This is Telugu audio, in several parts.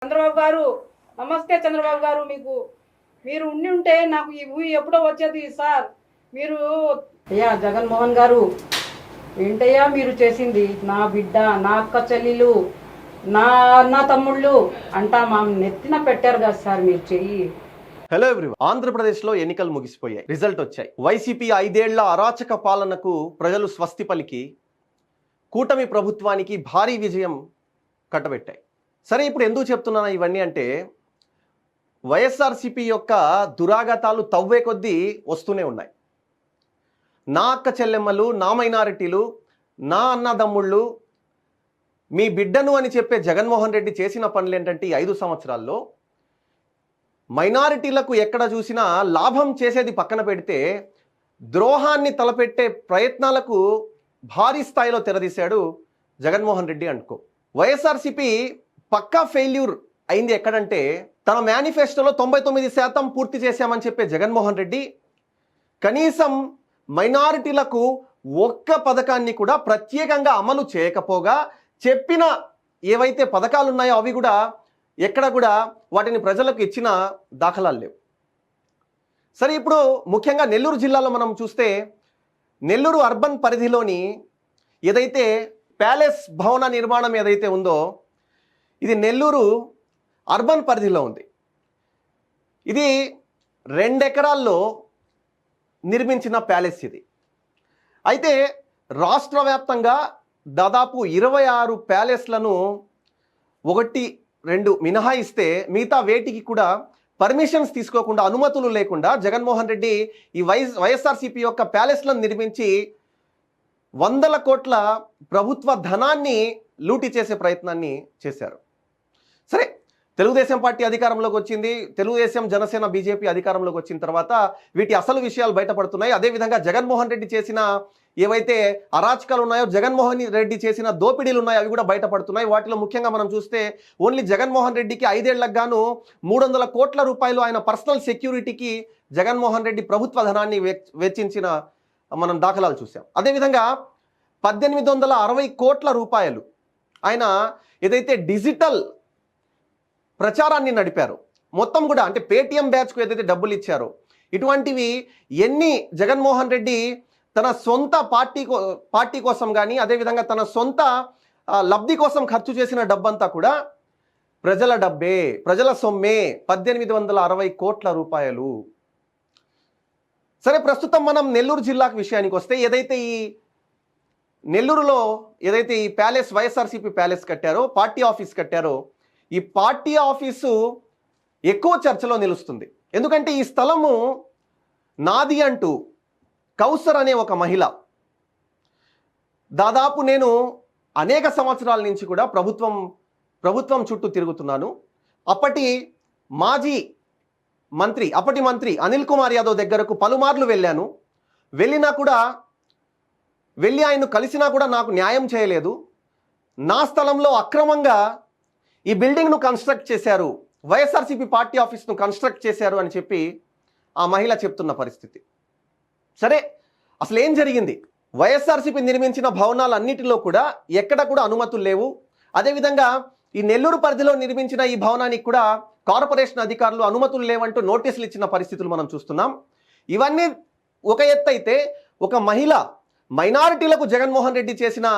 చంద్రబాబు గారు, నమస్తే చంద్రబాబు గారు. మీరు ఉండి ఉంటే నాకు ఈ ఊహి ఎప్పుడో వచ్చేది సార్. మీరు అయ్యా జగన్మోహన్ గారు, ఏంటయ్యా మీరు చేసింది? నా బిడ్డ, నా అక్క చెల్లెలు, నా అన్న తమ్ముళ్ళు అంటా మా నెత్తిన పెట్టారు కదా సార్ మీరు చెయ్యి. Hello everyone. ఆంధ్రప్రదేశ్లో ఎన్నికలు ముగిసిపోయాయి, రిజల్ట్ వచ్చాయి. వైసీపీ 5 ఏళ్ల అరాచక పాలనకు ప్రజలు స్వస్తి పలికి కూటమి ప్రభుత్వానికి భారీ విజయం కట్టబెట్టాయి. సరే, ఇప్పుడు ఎందుకు చెప్తున్నాను ఇవన్నీ అంటే, వైఎస్ఆర్సీపీ యొక్క దురాగతాలు తవ్వే కొద్దీ వస్తూనే ఉన్నాయి. నా అక్క చెల్లెమ్మలు, నా మైనారిటీలు, నా అన్నదమ్ముళ్ళు, మీ బిడ్డను అని చెప్పే జగన్మోహన్ రెడ్డి చేసిన పనులు ఏంటంటే, ఈ 5 సంవత్సరాల్లో మైనారిటీలకు ఎక్కడ చూసినా లాభం చేసేది పక్కన పెడితే ద్రోహాన్ని తలపెట్టే ప్రయత్నాలకు భారీ స్థాయిలో తెరదీశాడు జగన్మోహన్ రెడ్డి అనుకో. వైఎస్ఆర్సీపీ పక్కా ఫెయిల్యూర్ అయింది ఎక్కడంటే, తన మేనిఫెస్టోలో 99% పూర్తి చేశామని చెప్పే జగన్మోహన్ రెడ్డి కనీసం మైనారిటీలకు ఒక్క పథకాన్ని కూడా ప్రత్యేకంగా అమలు చేయకపోగా, చెప్పిన ఏవైతే పథకాలు ఉన్నాయో అవి కూడా ఎక్కడ కూడా వాటిని ప్రజలకు ఇచ్చిన దాఖలాలు లేవు. సరే, ఇప్పుడు ముఖ్యంగా నెల్లూరు జిల్లాలో మనం చూస్తే, నెల్లూరు అర్బన్ పరిధిలోని ఏదైతే ప్యాలెస్ భవన నిర్మాణం ఏదైతే ఉందో, ఇది నెల్లూరు అర్బన్ పరిధిలో ఉంది. ఇది 2 ఎకరాల్లో నిర్మించిన ప్యాలెస్ ఇది. అయితే రాష్ట్ర వ్యాప్తంగా దాదాపు 26 ప్యాలెస్లను 1-2 మినహాయిస్తే మిగతా వేటికి కూడా పర్మిషన్స్ తీసుకోకుండా, అనుమతులు లేకుండా జగన్మోహన్ రెడ్డి ఈ వైఎస్ఆర్సీపీ యొక్క ప్యాలెస్లను నిర్మించి 100 కోట్ల ప్రభుత్వ ధనాన్ని లూటీ చేసే ప్రయత్నాన్ని చేశారు. సరే, తెలుగుదేశం పార్టీ అధికారంలోకి వచ్చింది. తెలుగుదేశం, జనసేన, బీజేపీ అధికారంలోకి వచ్చిన తర్వాత వీటి అసలు విషయాలు బయటపడుతున్నాయి. అదేవిధంగా జగన్మోహన్ రెడ్డి చేసిన ఏవైతే అరాచకాలు ఉన్నాయో, జగన్మోహన్ రెడ్డి చేసిన దోపిడీలు ఉన్నాయో అవి కూడా బయటపడుతున్నాయి. వాటిలో ముఖ్యంగా మనం చూస్తే, ఓన్లీ జగన్మోహన్ రెడ్డికి 5 ఏళ్లకు గాను 300 కోట్ల రూపాయలు ఆయన పర్సనల్ సెక్యూరిటీకి జగన్మోహన్ రెడ్డి ప్రభుత్వ ధనాన్ని వెచ్చించిన మనం దాఖలాలు చూసాం. అదేవిధంగా 1860 కోట్ల రూపాయలు ఆయన ఏదైతే డిజిటల్ ప్రచారాన్ని నడిపారో మొత్తం కూడా, అంటే పేటీఎం బ్యాచ్కు ఏదైతే డబ్బులు ఇచ్చారో, ఇటువంటివి ఎన్ని జగన్మోహన్ రెడ్డి తన సొంత పార్టీ కోసం కానీ, అదేవిధంగా తన సొంత లబ్ధి కోసం ఖర్చు చేసిన డబ్బంతా కూడా ప్రజల డబ్బే, ప్రజల సొమ్మే. 1860 కోట్ల రూపాయలు. సరే, ప్రస్తుతం మనం నెల్లూరు జిల్లాకు విషయానికి వస్తే, ఏదైతే ఈ నెల్లూరులో ఏదైతే ఈ ప్యాలెస్, వైఎస్ఆర్సీపీ ప్యాలెస్ కట్టారో, పార్టీ ఆఫీస్ కట్టారో, ఈ పార్టీ ఆఫీసు ఎక్కువ చర్చలో నిలుస్తుంది. ఎందుకంటే ఈ స్థలము నాది అంటూ కౌసర్ అనే ఒక మహిళ, దాదాపు నేను అనేక సంవత్సరాల నుంచి కూడా ప్రభుత్వం చుట్టూ తిరుగుతున్నాను. అప్పటి మంత్రి అనిల్ కుమార్ యాదవ్ దగ్గరకు పలుమార్లు వెళ్ళాను. వెళ్ళి ఆయన్ను కలిసినా కూడా నాకు న్యాయం చేయలేదు. నా స్థలంలో అక్రమంగా ఈ బిల్డింగ్ను కన్స్ట్రక్ట్ చేశారు, వైఎస్ఆర్సీపీ పార్టీ ఆఫీస్ను కన్స్ట్రక్ట్ చేశారు అని చెప్పి ఆ మహిళ చెప్తున్న పరిస్థితి. సరే, అసలు ఏం జరిగింది? వైఎస్ఆర్సీపీ నిర్మించిన భవనాలన్నిటిలో కూడా ఎక్కడ కూడా అనుమతులు లేవు. అదేవిధంగా ఈ నెల్లూరు పరిధిలో నిర్మించిన ఈ భవనానికి కూడా కార్పొరేషన్ అధికారులు అనుమతులు లేవంటూ నోటీసులు ఇచ్చిన పరిస్థితులు మనం చూస్తున్నాం. ఇవన్నీ ఒక ఎత్తు అయితే, ఒక మహిళ మైనారిటీలకు జగన్మోహన్ రెడ్డి చేసిన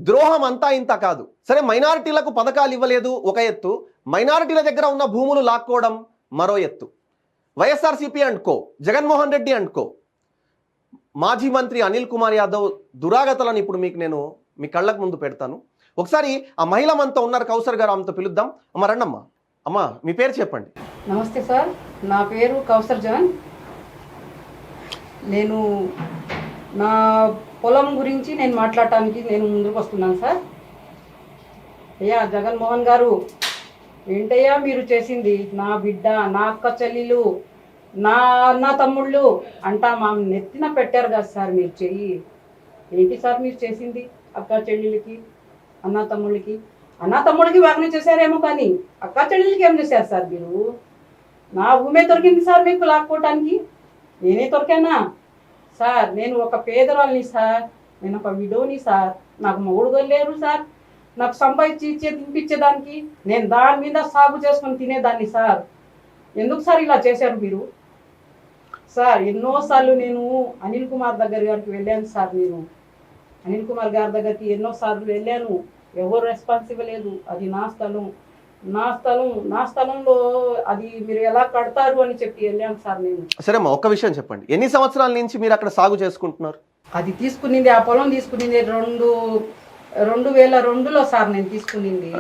ద్రోహం అంతా ఇంత కాదు. సరే, మైనారిటీలకు పథకాలు ఇవ్వలేదు ఒక ఎత్తు, మైనారిటీల దగ్గర ఉన్న భూములు లాక్కోవడం మరో ఎత్తు. వైఎస్ఆర్సీపీ అనుకో, జగన్మోహన్ రెడ్డి అనుకో, మాజీ మంత్రి అనిల్ కుమార్ యాదవ్ దురాగతలను ఇప్పుడు నేను మీ కళ్ళకు ముందు పెడతాను. ఒకసారి ఆ మహిళ మనతో ఉన్నారు, కౌసర్ గారు, ఆమెతో పిలుద్దాం. అమ్మ, రండమ్మా. అమ్మ, మీ పేరు చెప్పండి. నమస్తే సార్, నా పేరు కౌసర్ జాన్. నేను నా పొలం గురించి మాట్లాడటానికి ముందుకు వస్తున్నాను సార్. అయ్యా జగన్మోహన్ గారు, ఏంటయ్యా మీరు చేసింది? నా బిడ్డ, నా అక్క చెల్లెలు, నా అన్న తమ్ముళ్ళు అంటా మా నెత్తిన పెట్టారు కదా సార్ మీరు చెయ్యి. ఏంటి సార్ మీరు చేసింది? అక్క చెల్లెలకి, అన్న తమ్ముళ్ళకి బాగానే చేశారేమో, కానీ అక్క చెల్లెలకి ఏం చేశారు సార్ మీరు? నా భూమే దొరికింది సార్ మీకు లాక్కోవటానికి. నేనే దొరికానా సార్? నేను ఒక పేదరాల్ని సార్, నేను ఒక విడోని సార్, నాకు మొగుడు లేరు సార్, నాకు సంపాదించి తినిపించేదానికి నేను దాని మీద సాగు చేసుకొని తినేదాన్ని సార్. ఎందుకు సార్ ఇలా చేశారు మీరు? సార్ ఎన్నోసార్లు నేను అనిల్ కుమార్ గారికి వెళ్ళాను సార్. నేను అనిల్ కుమార్ గారి దగ్గరికి ఎన్నోసార్లు వెళ్ళాను. ఎవరు రెస్పాన్సిబుల్ లేదు. అది నా స్థలం, నా స్థలంలో అది మీరు ఎలా కడతారు అని చెప్పి వెళ్ళాను సార్ నేను. సరే అమ్మా, ఒక్క విషయం చెప్పండి, ఎన్ని సంవత్సరాల నుంచి మీరు అక్కడ సాగు చేసుకుంటున్నారు? అది తీసుకునింది, ఆ పొలం తీసుకునింది 2002లో సార్ నేను తీసుకునింది.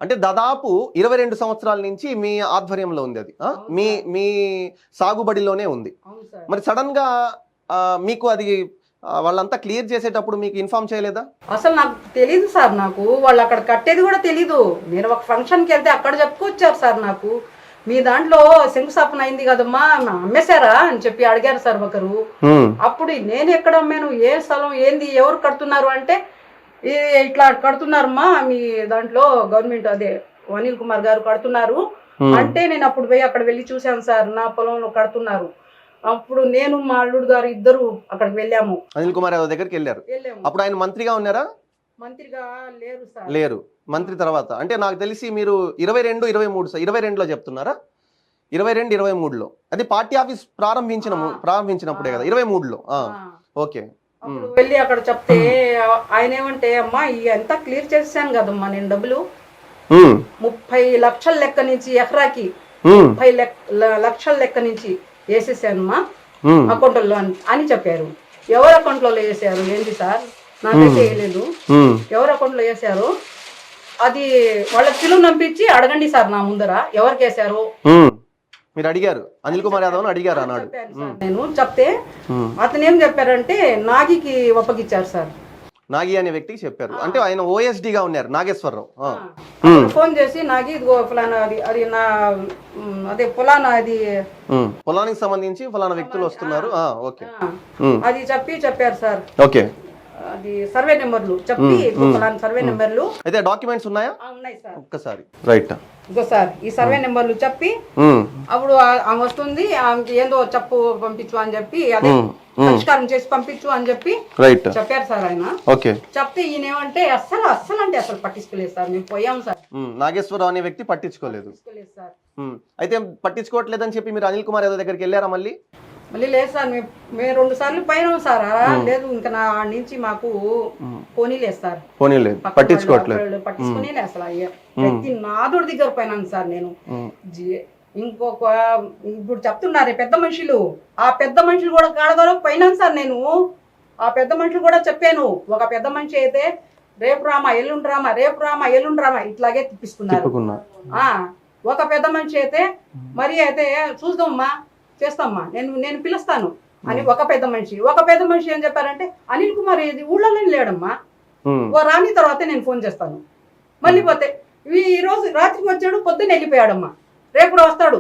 అంటే దాదాపు 22 సంవత్సరాల నుంచి మీ ఆధ్వర్యంలో ఉంది అది, మీ సాగుబడిలోనే ఉంది. అవును సార్. మరి సడన్ గా మీకు అది వాళ్ళంతా క్లియర్ చేసేటప్పుడు మీకు ఇన్ఫార్మ్ చేయలేదా? అసలు నాకు తెలీదు సార్. నాకు వాళ్ళు అక్కడ కట్టేది కూడా తెలీదు. నేను ఒక ఫంక్షన్కి వెళ్తే అక్కడ చెప్పుకొచ్చారు సార్. నాకు మీ దాంట్లో శంకుస్థాపన అయింది కదమ్మా, అమ్మేశారా అని చెప్పి అడిగారు సార్ ఒకరు. అప్పుడు నేను ఎక్కడ అమ్మాను, ఏ స్థలం ఏంది, ఎవరు కడుతున్నారు అంటే ఇట్లా కడుతున్నారమ్మా మీ దాంట్లో గవర్నమెంట్ అదే అనిల్ కుమార్ గారు కడుతున్నారు అంటే నేను అప్పుడు పోయి అక్కడ వెళ్ళి చూశాను సార్. నా పొలంలో కడుతున్నారు. అప్పుడు నేను మా అల్లుడు గారు ఇద్దరు అక్కడికి వెళ్ళాము. అనిల్ కుమార్ యాదవ్ దగ్గరికి వెళ్ళారు. అప్పుడు ఆయన మంత్రిగా ఉన్నారా? మంత్రిగా లేరు సార్. లేరు. మంత్రి తర్వాత అంటే నాకు తెలిసి మీరు 22-23 చెప్తున్నారా? 22-23లో అది పార్టీ ఆఫీస్ ప్రారంభించినప్పుడే కదా, 23లో. ఓకే. అప్పుడు వెళ్ళి అక్కడ చెప్తే ఆయన ఏమంటే, అమ్మా ఇదంతా క్లియర్ చేసాను కదమ్మా నేను డబ్బులు 30 లక్షల లెక్క నుంచి ఎకరాకి 30 లక్షల లెక్క నుంచి వేసేసానమ్మా అకౌంట్లో అని చెప్పారు. ఎవరు అకౌంట్లో వేసారు ఏంటి సార్? నాకైతే వేయలేదు. ఎవరు అకౌంట్లో వేసారు అది వాళ్ళకి పిలువ నంపించి అడగండి సార్ నా ముందర ఎవరికి వేసారు. మీరు అడిగారు, అనిల్ కుమార్ యాదవ్ అడిగారు అన్నాడు. నేను చెప్తే అతను ఏం చెప్పారంటే నాగికి ఒప్పగిచ్చారు సార్. నాగి అనే వ్యక్తికి చెప్పారు. అంటే ఆయన OSD గా ఉన్నారు, నాగేశ్వరరావు. ఫోన్ చేసి నాగి ఇదిగో ఫలానా అది నా అదే పొలానికి సంబంధించి ఫలానా వ్యక్తులు వస్తున్నారు. ఓకే. అది చెప్పారు సార్. ఓకే. అది సర్వే నెంబర్లు చెప్పి ఫలానా సర్వే నెంబర్లు అయితే డాక్యుమెంట్స్ ఉన్నాయా? ఉన్నాయి సార్. ఒక్కసారి రైట్ ఇగో సార్ ఈ సర్వే నెంబర్లు చెప్పి అప్పుడు ఆమె వస్తుంది, ఆమెకి ఏందో చెప్పు పంపించు అని చెప్పి అదే పరిష్కారం చేసి పంపించు అని చెప్పి చెప్పారు సార్ ఆయన. చెప్తే ఈయన ఏమంటే అస్సలు పట్టించుకోలేదు సార్. మేము పోయాం సార్. నాగేశ్వరరావు అనే వ్యక్తి పట్టించుకోలేదు సార్. అయితే పట్టించుకోవట్లేదని చెప్పి మీరు అనిల్ కుమార్ యాదవ్ దగ్గరికి వెళ్ళారా? మళ్ళీ లేదు సార్. మేము 2 సార్లు పోయినాం సార్. లేదు ఇంకా నా నుంచి మాకు పోనీలేదు సార్. పట్టించుకునే అసలు వ్యక్తి నాదుడి దగ్గర పోయినాను సార్ నేను. ఇంకొక ఇప్పుడు చెప్తున్నారు పెద్ద మనుషులు, ఆ పెద్ద మనుషులు కూడా కాడగలో పోయినాను సార్ నేను. ఆ పెద్ద మనుషులు కూడా చెప్పాను. ఒక పెద్ద మనిషి అయితే రేపు రామా ఎల్లుండి రామా ఇట్లాగే తిప్పిస్తున్నారు. ఒక పెద్ద మనిషి అయితే మరి అయితే చూద్దామ్మా చేస్తామ్మా నేను పిలుస్తాను అని ఒక పెద్ద మనిషి ఏం చెప్పారంటే అనిల్ కుమార్ ఇది ఊళ్ళోనే లేడమ్మా, రాని తర్వాత నేను ఫోన్ చేస్తాను. మళ్ళీ పోతే ఈ రోజు రాత్రికి వచ్చాడు, పొద్దున్న వెళ్ళిపోయాడమ్మా, రేపు వస్తాడు.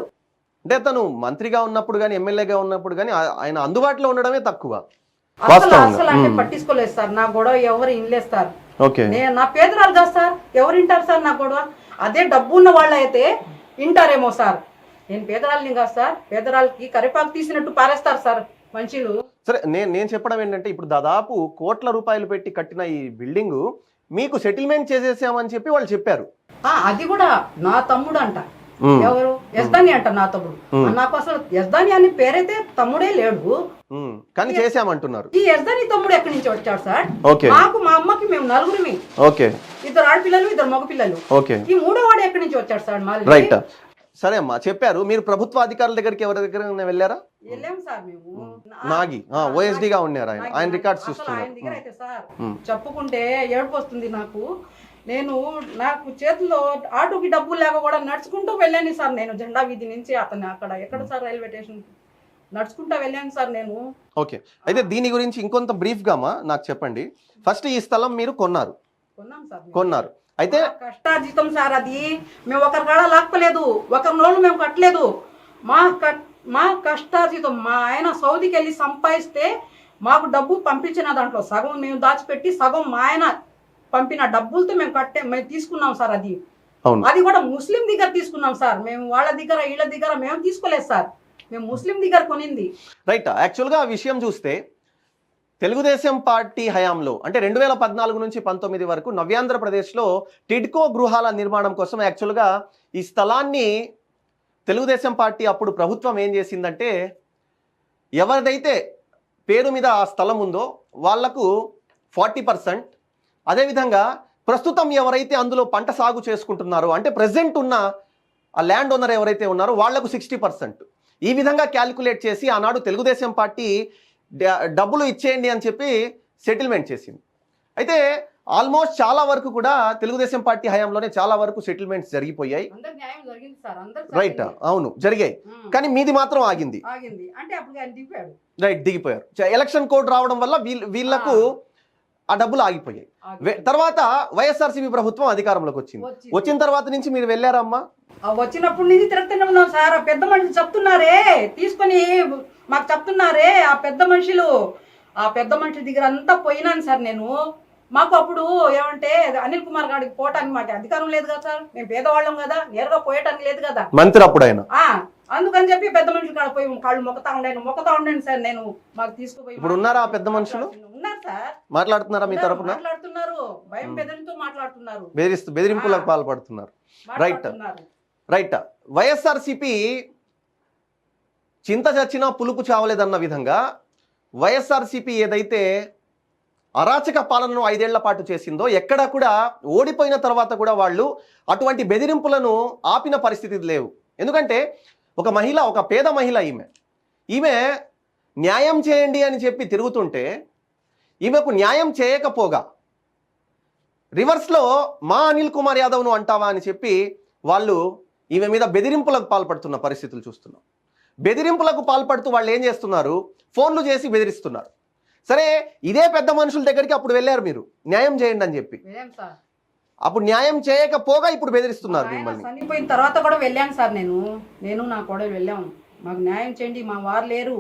అంటే తను మంత్రిగా ఉన్నప్పుడు కానీ ఎమ్మెల్యేగా ఉన్నప్పుడు కానీ ఆయన అందుబాటులో ఉండడమే తక్కువ. అసలు అంటే పట్టించుకోలేదు సార్. నా గొడవ ఎవరు ఇన్లేదు సార్. నా పేదరాలు కాదు సార్, ఎవరు వింటారు సార్ నా గొడవ? అదే డబ్బు ఉన్న వాళ్ళు అయితే వింటారేమో సార్. నేను పేదరాలని కాదు సార్. పేదరాలకి కరిపాకు తీసినట్టు పారేస్తారు సార్ మనుషులు. సరే నేను చెప్పడం ఏంటంటే ఇప్పుడు దాదాపు కోట్ల రూపాయలు పెట్టి కట్టిన ఈ బిల్డింగ్ మీకు సెటిల్మెంట్ చేసేసామని చెప్పి వాళ్ళు చెప్పారు. అది కూడా నా తమ్ముడు అంట. ఎవరు? యజ్దాని అంట నా తమ్ముడు. నాకు అసలు యజ్దాని అని పేరైతే తమ్ముడే లేడు, కానీ చేసామంటున్నారు. ఈ యజ్దాని తమ్ముడు ఎక్కడి నుంచి వచ్చాడు సార్? మాకు మా అమ్మకి మేము నలుగురిమి, 2 ఆడపిల్లలు 2 మగపిల్లలు. ఈ 3వ వాడు ఎక్కడి నుంచి వచ్చాడు సార్? రైట్. సరే అమ్మా, చెప్పారు. మీరు ప్రభుత్వ అధికారుల దగ్గరికి ఎవరి దగ్గర వెళ్ళారా? వెళ్ళాం సార్. మేము నాగి OSD గా ఉన్నారు. ఆయన రికార్డ్స్ చూస్తున్నారు. ఆయన దగ్గర అయితే సార్ చెప్పుకుంటే ఏడుపు వస్తుంది నాకు. నాకు చేతిలో ఆటోకి డబ్బులు లేక కూడా నడుచుకుంటూ వెళ్ళాను సార్. నేను జెండా వీధి నుంచి అతను అక్కడ ఎక్కడ సార్ రైల్వే స్టేషన్ నడుచుకుంటూ వెళ్ళాను సార్ నేను. ఓకే. అయితే దీని గురించి ఇంకొంత బ్రీఫ్ గా నాకు చెప్పండి. ఫస్ట్ ఈ స్థలం మీరు కొన్నారు. అయితే కష్టార్జితం సార్. అది మేము ఒకరి కాడ లాక్కోలేదు, ఒకరి నోళ్ళు మేము కట్టలేదు. మా కష్టార్జితం. మా ఆయన సౌదీకి వెళ్ళి సంపాదిస్తే మాకు డబ్బు పంపించిన దాంట్లో సగం మేము దాచిపెట్టి సగం మా ఆయన పంపిన డబ్బులతో మేము తీసుకున్నాం సార్. అది కూడా ముస్లిం దగ్గర తీసుకున్నాం సార్. మేము వాళ్ళ దగ్గర వీళ్ళ దగ్గర మేము తీసుకోలేదు సార్. మేము ముస్లిం దగ్గర కొనింది. రైట్. యాక్చువల్గా ఆ విషయం చూస్తే తెలుగుదేశం పార్టీ హయాంలో అంటే 2014 నుంచి 19 వరకు నవ్యాంధ్రప్రదేశ్లో టిడ్కో గృహాల నిర్మాణం కోసం యాక్చువల్గా ఈ స్థలాన్ని తెలుగుదేశం పార్టీ అప్పుడు ప్రభుత్వం ఏం చేసిందంటే ఎవరిదైతే పేరు మీద ఆ స్థలం ఉందో వాళ్లకు 40%, అదేవిధంగా ప్రస్తుతం ఎవరైతే అందులో పంట సాగు చేసుకుంటున్నారో అంటే ప్రజెంట్ ఉన్న ఆ ల్యాండ్ ఓనర్ ఎవరైతే ఉన్నారో వాళ్లకు 60%. ఈ విధంగా క్యాలిక్యులేట్ చేసి ఆనాడు తెలుగుదేశం పార్టీ డబ్బులు ఇచ్చేయండి అని చెప్పి సెటిల్మెంట్ చేసింది. అయితే ఆల్మోస్ట్ చాలా వరకు కూడా తెలుగుదేశం పార్టీ హయాంలోనే చాలా వరకు సెటిల్మెంట్స్ జరిగిపోయాయి. రైట్, అవును జరిగాయి, కానీ మీది మాత్రం ఆగింది. రైట్, దిగిపోయారు. ఎలక్షన్ కోడ్ రావడం వల్ల వీళ్లకు ఆ డబ్బులు ఆగిపోయాయి. తర్వాత వైఎస్ఆర్సీపీ ప్రభుత్వం అధికారంలోకి వచ్చింది. వచ్చిన తర్వాత నుంచి మీరు వెళ్ళారమ్మా? వచ్చినప్పటి నుంచి తిరుగుతూనే ఉన్నాం సార్. ఆ పెద్ద మనుషులు చెప్తున్నారే, తీసుకొని మాకు చెప్తున్నారే ఆ పెద్ద మనుషుల దగ్గర అంతా పోయినాను సార్ నేను. మాకు అప్పుడు ఏమంటే అనిల్ కుమార్ గారికి పోవటానికి మాకు అధికారం లేదు కదా సార్, మేము పేదవాళ్ళం కదా, నేరుగా పోయటానికి లేదు కదా మంత్రి అప్పుడు ఆయన. అందుకని చెప్పి పెద్ద మనుషులు కాడ పోయి కాళ్ళు మొక్కుతా ఉండండి సార్. నేను మాకు తీసుకుపోయి. ఇప్పుడు ఉన్నారా ఆ పెద్ద మనుషులు? ఉన్నారు సార్. మాట్లాడుతున్నారా మీ తరపున? మాట్లాడుతున్నారు, భయం బెదిరిస్తూ మాట్లాడుతున్నారు, బెదిరింపులకు పాల్పడుతున్నారు. Right right. వైఎస్ఆర్సీపీ చింత చచ్చినా పులుపు చావలేదన్న విధంగా వైఎస్ఆర్సీపీ ఏదైతే అరాచక పాలనను 5 ఏళ్ల పాటు చేసిందో ఎక్కడా కూడా ఓడిపోయిన తర్వాత కూడా వాళ్ళు అటువంటి బెదిరింపులను ఆపిన పరిస్థితి లేవు. ఎందుకంటే ఒక మహిళ, ఒక పేద మహిళ, ఈమె న్యాయం చేయండి అని చెప్పి తిరుగుతుంటే ఈమెకు న్యాయం చేయకపోగా రివర్స్లో మా అనిల్ కుమార్ యాదవ్ను అంటావా అని చెప్పి వాళ్ళు ఈమె మీద బెదిరింపులకు పాల్పడుతున్న పరిస్థితులు చూస్తున్నాం. బెదిరింపులకు పాల్పడుతూ వాళ్ళు ఏం చేస్తున్నారు, ఫోన్లు చేసి బెదిరిస్తున్నారు. సరే, ఇదే పెద్ద మనుషుల దగ్గరికి అప్పుడు వెళ్ళారు మీరు న్యాయం చేయండి అని చెప్పి. అప్పుడు న్యాయం చేయకపోగా ఇప్పుడు బెదిరిస్తున్నారు మిమ్మల్ని. చనిపోయిన తర్వాత కూడా వెళ్ళాను సార్. నేను నా కోడలు వెళ్ళాము, మాకు న్యాయం చేయండి, మా వారు లేరు,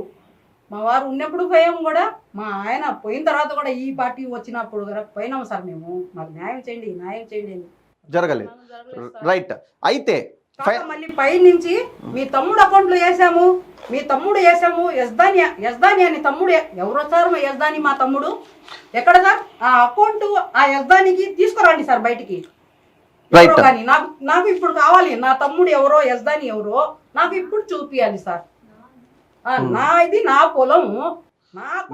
మా వారు ఉన్నప్పుడు పోయాము కూడా, మా ఆయన పోయిన తర్వాత కూడా ఈ పార్టీ వచ్చినప్పుడు కూడా పోయినాము సార్ మేము, మాకు న్యాయం చేయండి అని జరగలేదు. రైట్. అయితే మళ్ళీ పై నుంచి మీ తమ్ముడు అకౌంట్ లో వేసాము, యజ్దాని అని తమ్ముడు. ఎవరు సార్ మా యజ్దాని? మా తమ్ముడు ఎక్కడ సార్? ఆ అకౌంట్ ఆ యజ్దానికి తీసుకురండి సార్ బయటికి. కానీ నాకు ఇప్పుడు కావాలి, నా తమ్ముడు ఎవరో, యజ్దాని ఎవరో నాకు ఇప్పుడు చూపియాలి సార్. ఇది నా పొలం,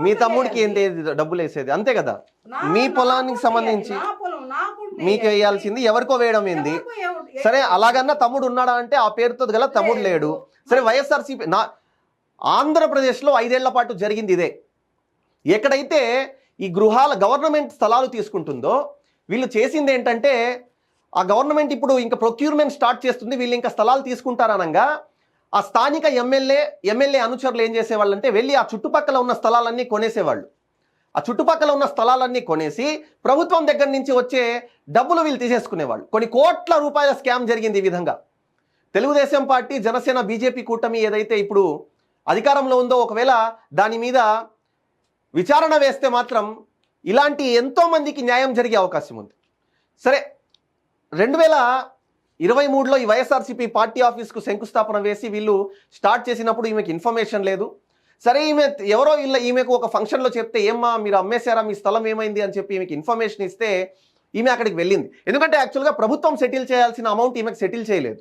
మీ తమ్ముడికి ఏంటి డబ్బులు వేసేది అంతే కదా, మీ పొలానికి సంబంధించి మీకు వేయాల్సింది ఎవరికో వేయడం ఏంది? సరే, అలాగన్నా తమ్ముడు ఉన్నాడా అంటే ఆ పేరుతో గల తమ్ముడు లేడు. సరే, వైఎస్ఆర్సీపీ ఆంధ్రప్రదేశ్లో 5 ఏళ్ల పాటు జరిగింది ఇదే. ఎక్కడైతే ఈ గృహాల గవర్నమెంట్ స్థలాలు తీసుకుంటుందో వీళ్ళు చేసింది ఏంటంటే, ఆ గవర్నమెంట్ ఇప్పుడు ఇంకా ప్రొక్యూర్మెంట్ స్టార్ట్ చేస్తుంది, వీళ్ళు ఇంకా స్థలాలు తీసుకుంటారనగా ఆ స్థానిక ఎమ్మెల్యే అనుచరులు ఏం చేసేవాళ్ళు అంటే వెళ్ళి ఆ చుట్టుపక్కల ఉన్న స్థలాలన్నీ కొనేసేవాళ్ళు. ఆ చుట్టుపక్కల ఉన్న స్థలాలన్నీ కొనేసి ప్రభుత్వం దగ్గర నుంచి వచ్చే డబ్బులు వీళ్ళు తీసేసుకునేవాళ్ళు. కొన్ని కోట్ల రూపాయల స్కామ్ జరిగింది ఈ విధంగా. తెలుగుదేశం పార్టీ, జనసేన, బీజేపీ కూటమి ఏదైతే ఇప్పుడు అధికారంలో ఉందో ఒకవేళ దాని మీద విచారణ వేస్తే మాత్రం ఇలాంటి ఎంతో మందికి న్యాయం జరిగే అవకాశం ఉంది. సరే, 2023లో ఈ వైఎస్ఆర్సీపీ పార్టీ ఆఫీస్కు శంకుస్థాపన వేసి వీళ్ళు స్టార్ట్ చేసినప్పుడు ఈమెకి ఇన్ఫర్మేషన్ లేదు. సరే, ఎవరో ఈమెకు ఒక ఫంక్షన్లో చెప్తే ఏమ్మా మీరు అమ్మేశారా, మీ స్థలం ఏమైంది అని చెప్పి ఈమెకి ఇన్ఫర్మేషన్ ఇస్తే ఈమె అక్కడికి వెళ్ళింది. ఎందుకంటే యాక్చువల్గా ప్రభుత్వం సెటిల్ చేయాల్సిన అమౌంట్ ఈమెకు సెటిల్ చేయలేదు.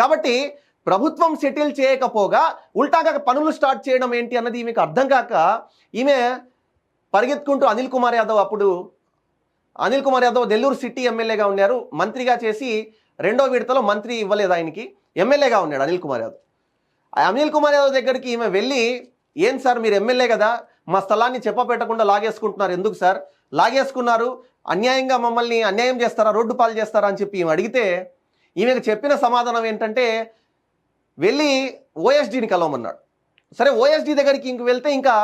కాబట్టి ప్రభుత్వం సెటిల్ చేయకపోగా ఉల్టాగా పనులు స్టార్ట్ చేయడం ఏంటి అన్నది ఈమెకు అర్థం కాక ఈమె పరిగెత్తుకుంటూ అనిల్ కుమార్ యాదవ్ నెల్లూరు సిటీ ఎమ్మెల్యేగా ఉన్నారు, మంత్రిగా చేసి 2వ విడతలో మంత్రి ఇవ్వలేదు ఆయనకి, ఎమ్మెల్యేగా ఉన్నాడు అనిల్ కుమార్ యాదవ్. అనిల్ కుమార్ యాదవ్ దగ్గరికి ఈమె వెళ్ళి, ఏం సార్ మీరు ఎమ్మెల్యే కదా, మా స్థలాన్ని చెప్పపెట్టకుండా లాగేసుకుంటున్నారు, ఎందుకు సార్ లాగేసుకున్నారు, అన్యాయంగా మమ్మల్ని అన్యాయం చేస్తారా, రోడ్డు పాలు చేస్తారా అని చెప్పి ఈమె అడిగితే ఈమెకు చెప్పిన సమాధానం ఏంటంటే వెళ్ళి ఓఎస్డీని కలవమన్నాడు. సరే, ఓఎస్డీ దగ్గరికి ఇంక వెళ్తే ఇంకా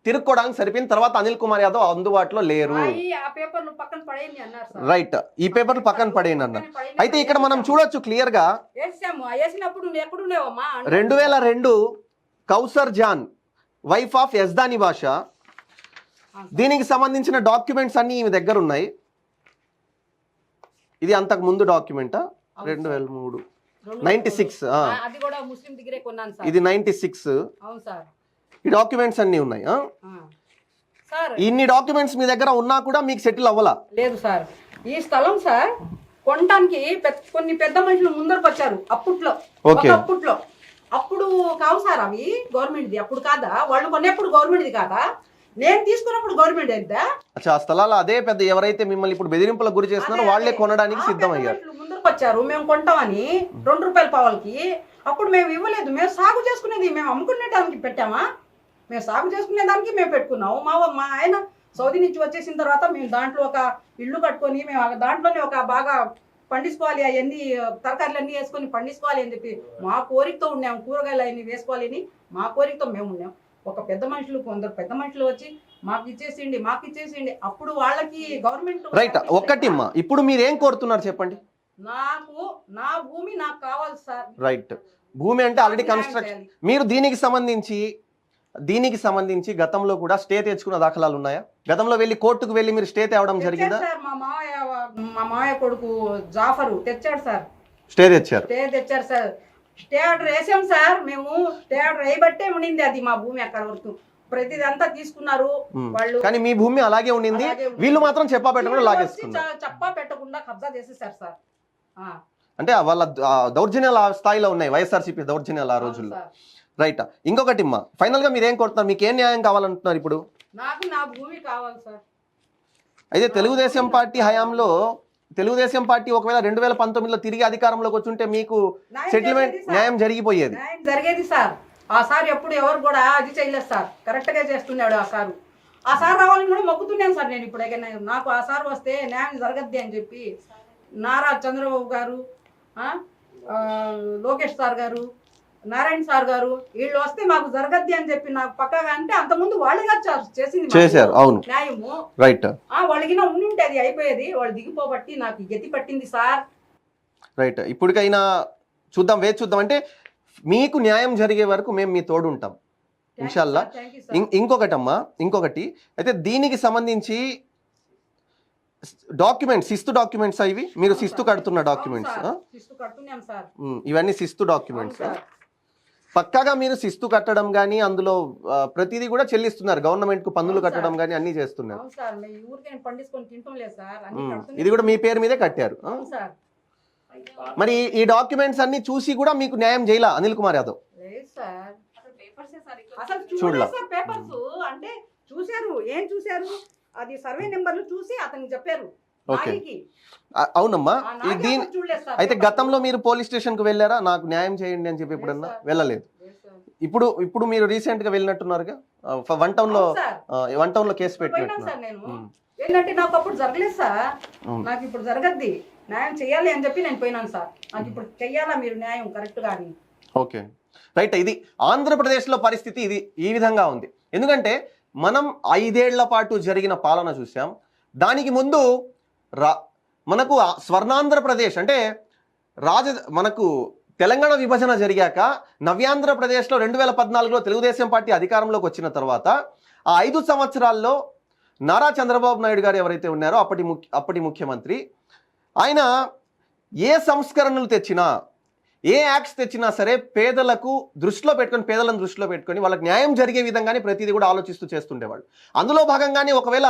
తిరుక్కోవడానికి సరిపోయిన తర్వాత అనిల్ కుమార్ యాదవ్ అందుబాటులో లేరు. రైట్, ఈ పేపర్లు పక్కన పడేయండి అన్నారు. అయితే ఇక్కడ మనం చూడొచ్చు క్లియర్ గా 2002 Kausar John wife of Yazdani బాషా, దీనికి సంబంధించిన డాక్యుమెంట్స్ అన్ని ఈమె దగ్గర ఉన్నాయి. ఇది అంతకు ముందు డాక్యుమెంటా? 2003 96, ఇది 96. ఈ డాక్యుమెంట్స్ అన్ని ఉన్నాయి. సార్ ఇన్ని డాక్యుమెంట్స్ మీ దగ్గర ఉన్నా కూడా మీకు సెటిల్ అవ్వాలా? లేదు సార్, ఈ స్థలం సార్ కొనటానికి కొన్ని పెద్ద మనుషులు ముందరకు వచ్చారు అప్పట్లో. ఓకే. అప్పట్లో అప్పుడు కావు సార్ అవి గవర్నమెంట్ది, అప్పుడు కాదా? వాళ్ళు కొనేప్పుడు గవర్నమెంట్ది కాదా? నేను తీసుకున్నప్పుడు గవర్నమెంట్ అయిద్దా? అచ్చా, ఆ స్థలాలు అదే పెద్ద ఎవరైతే మిమ్మల్ని ఇప్పుడు బెదిరింపులకు గురి చేస్తున్నారో వాళ్ళే కొనడానికి సిద్ధమయ్యారు. ముందరకు వచ్చారు మేము కొంటామని ₹2 పావలకి. అప్పుడు మేము ఇవ్వలేదు, మేము సాగు చేసుకునేది, మేము అమ్ముకునే దానికి పెట్టామా? మేము సాగు చేసుకునే దానికి మేము పెట్టుకున్నాము. మా ఆయన సౌదీ నుంచి వచ్చేసిన తర్వాత మేము దాంట్లో ఒక ఇల్లు కట్టుకొని మేము దాంట్లోనే ఒక బాగా పండించుకోవాలి, అవన్నీ తరకారీలు అన్నీ వేసుకొని పండించుకోవాలి అని చెప్పి మా కోరికతో ఉన్నాము. కూరగాయలు అవన్నీ వేసుకోవాలి అని మా కోరికతో మేము ఉన్నాం. ఒక పెద్ద మనుషులు, కొందరు పెద్ద మనుషులు వచ్చి మాకు ఇచ్చేసిండి. అప్పుడు వాళ్ళకి గవర్నమెంట్ రైట్. ఒక్కటిమ్మా, ఇప్పుడు మీరు ఏం కోరుతున్నారు చెప్పండి? నాకు నా భూమి నాకు కావాలి సార్. రైట్. భూమి అంటే ఆల్రెడీ కన్స్ట్రక్షన్. మీరు దీనికి సంబంధించి గతంలో కూడా స్టే తెచ్చుకున్న దాఖలాలు ఉన్నాయా? గతంలో వెళ్ళి కోర్టుకు వెళ్ళి మీరు స్టే తేవడం జరిగిందా? సార్ మా మామయ్య కొడుకు జాఫరు తెచ్చాడు సార్. స్టే తెచ్చారు సార్. స్టే ఆర్డర్ వేసాం సార్. మేము స్టే ఆర్డర్ వేయబట్టే ఉండింది అది మా భూమి. అక్కడ వరకు ప్రతిదంతా తీసుకున్నారు వాళ్ళు, కానీ మీ భూమి అలాగే ఉండింది. వీళ్ళు మాత్రం చెప్పా పెట్టకుండా లాగేసుకున్నారు. చెప్పా పెట్టకుండా కబ్జా చేసేసారు సార్. అంటే వాళ్ళ దౌర్జన్యాలు ఆ స్థాయిలో ఉన్నాయి, వైఎస్ఆర్సీపీ దౌర్జన్యాలు ఆ రోజుల్లో. రైట్. ఇంకొకటి అమ్మా, ఫైనల్ గా మీరు ఏం కోరుతున్నారు? మీకు ఏం న్యాయం కావాలంటున్నారు ఇప్పుడు? నాకు నా భూమి కావాలి సార్. అయితే తెలుగుదేశం పార్టీ హయాంలో, తెలుగుదేశం పార్టీ ఒకవేళ 2019లో తిరిగి అధికారంలోకి వచ్చుంటే మీకు సెటిల్మెంట్ న్యాయం జరిగిపోయేది. న్యాయం జరిగేది సార్. ఆ సార్ ఎప్పుడు ఎవరు కూడా అది చేయలేదు సార్, కరెక్ట్ గా చేస్తున్నాడు ఆ సారు. ఆ సార్ రావాలని కూడా మొక్కుతున్నాను సార్. నేను ఇప్పుడు నాకు ఆ సార్ వస్తే న్యాయం జరగద్ది అని చెప్పి నారా చంద్రబాబు గారు, లోకేష్ సార్ గారు, నారాయణ సార్ గారు వీళ్ళు వస్తే మాకు జరగద్ది అని చెప్పి నాకు పక్కగా, అంటే అంతకుముందు వాళ్ళుగా చేశారు. అవును, న్యాయము. రైట్. వాళ్ళకి ఉండి అది అయిపోయేది. వాళ్ళు దిగిపోబట్టి నాకు గతి పట్టింది సార్. రైట్. ఇప్పటికైనా చూద్దాం, వేచి చూద్దాం. అంటే మీకు న్యాయం జరిగే వరకు మేము మీ తోడు ఉంటాం ఇన్షాల్లా. ఇంకొకటి అయితే దీనికి సంబంధించి డాక్యుమెంట్స్, శిస్తు డాక్యుమెంట్స్ ఇవి మీరు శిస్తు కడుతున్న డాక్యుమెంట్స్, ఇవన్నీ శిస్తు డాక్యుమెంట్స్. పక్కాగా మీరు శిస్తు కట్టడం కానీ అందులో ప్రతిదీ కూడా చెల్లిస్తున్నారు, గవర్నమెంట్ కు పన్నులు కట్టడం కానీ అన్ని చేస్తున్నారు. ఇది కూడా మీ పేరు మీదే కట్టారు. మరి ఈ డాక్యుమెంట్స్ అన్ని చూసి కూడా మీకు న్యాయం చేయాల అనిల్ కుమార్ యాదవ్? చూడలా అంటే చూశారు, ఏం చూశారు? అది సర్వే నెంబర్లు చూసి అతనికి చెప్పారు. అవునమ్మా. అయితే గతంలో మీరు పోలీస్ స్టేషన్ కు వెళ్ళారా నాకు న్యాయం చేయండి అని చెప్పి ఎప్పుడన్నా? వెళ్ళలేదు. ఇప్పుడు మీరు రీసెంట్ గా వెళ్ళినట్టున్నారుగా, వన్ టౌన్ లో కేసు పెట్టినట్టున్నారు. ఏంటంటే నాకు అప్పుడు జరగలేదు సార్, నాకు ఇప్పుడు జరగద్ది, న్యాయం చేయాలి అని చెప్పి నేను పోయినాను సార్. నాకు ఇప్పుడు చెయ్యాలా మీరు న్యాయం కరెక్ట్ గా. Okay, right. ఇది ఆంధ్రప్రదేశ్ లో పరిస్థితి ఇది ఈ విధంగా ఉంది. ఎందుకంటే మనం 5 ఏళ్ల పాటు జరిగిన పాలన చూసాం. దానికి ముందు మనకు స్వర్ణాంధ్రప్రదేశ్ అంటే మనకు తెలంగాణ విభజన జరిగాక నవ్యాంధ్రప్రదేశ్లో 2014లో తెలుగుదేశం పార్టీ అధికారంలోకి వచ్చిన తర్వాత ఆ 5 సంవత్సరాల్లో నారా చంద్రబాబు నాయుడు గారు ఎవరైతే ఉన్నారో అప్పటి ముఖ్యమంత్రి, ఆయన ఏ సంస్కరణలు తెచ్చినా, ఏ యాక్ట్స్ తెచ్చినా సరే పేదలను దృష్టిలో పెట్టుకొని వాళ్ళకి న్యాయం జరిగే విధంగానే ప్రతిదీ కూడా ఆలోచిస్తూ చేస్తుండేవాళ్ళు. అందులో భాగంగానే ఒకవేళ